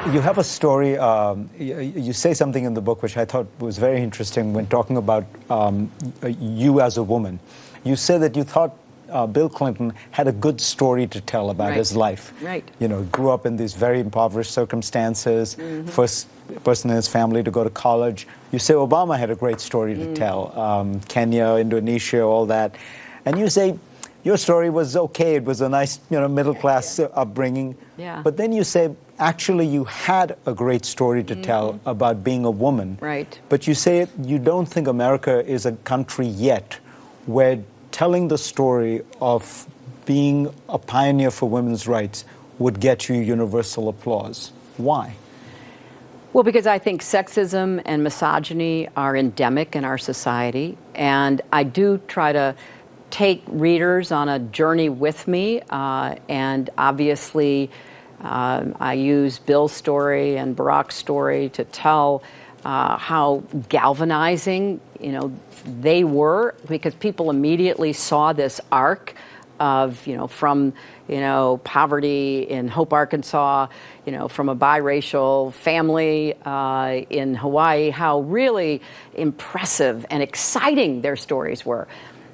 You have a story, you say something in the book which I thought was very interesting when talking about you as a woman. You say that you thought Bill Clinton had a good story to tell about his life. Right. You know, grew up in these very impoverished circumstances, first person in his family to go to college. You say Obama had a great story to tell, Kenya, Indonesia, all that. And you say your story was okay, it was a nice, middle-class upbringing. Yeah. But then you say, actually, you had a great story to tell about being a woman. Right. But you say you don't think America is a country yet where telling the story of being a pioneer for women's rights would get you universal applause. Why? Well, because I think sexism and misogyny are endemic in our society, and I do try to take readers on a journey with me, and obviously I use Bill's story and Barack's story to tell how galvanizing, they were, because people immediately saw this arc of, from, poverty in Hope, Arkansas, from a biracial family in Hawaii, how really impressive and exciting their stories were.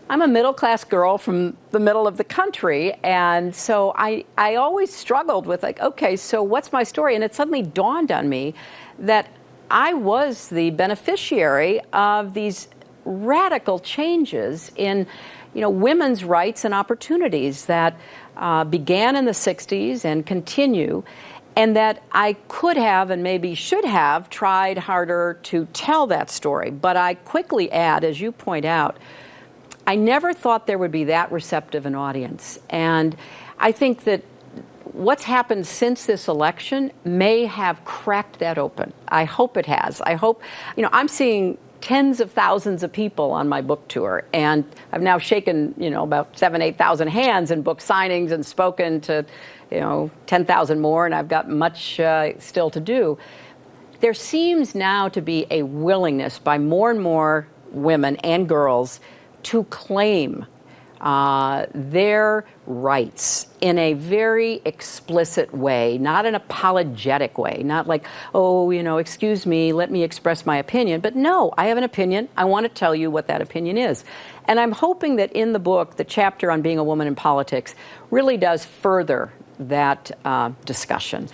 I'm a middle-class girl from the middle of the country, and so I always struggled with, okay, so what's my story? And it suddenly dawned on me that I was the beneficiary of these radical changes in, women's rights and opportunities that began in the 60s and continue, and that I could have and maybe should have tried harder to tell that story. But I quickly add, as you point out, I never thought there would be that receptive an audience. And I think that what's happened since this election may have cracked that open. I hope it has. I hope, I'm seeing tens of thousands of people on my book tour, and I've now shaken, about 7,000, 8,000 hands in book signings and spoken to, 10,000 more, and I've got much still to do. There seems now to be a willingness by more and more women and girls to claim their rights in a very explicit way, not an apologetic way, not like, excuse me, let me express my opinion. But no, I have an opinion. I want to tell you what that opinion is. And I'm hoping that in the book, the chapter on being a woman in politics really does further that discussion.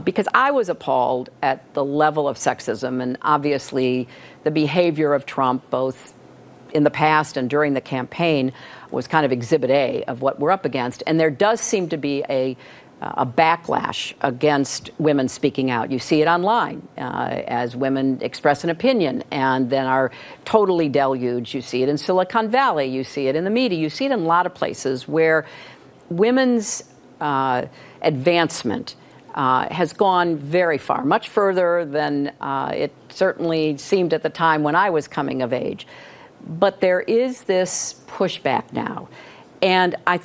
Because I was appalled at the level of sexism and obviously the behavior of Trump, both in the past and during the campaign, was kind of exhibit A of what we're up against. And there does seem to be a backlash against women speaking out. You see it online as women express an opinion and then are totally deluged. You see it in Silicon Valley. You see it in the media. You see it in a lot of places where women's advancement has gone very far, much further than it certainly seemed at the time when I was coming of age. But there is this pushback now. And I think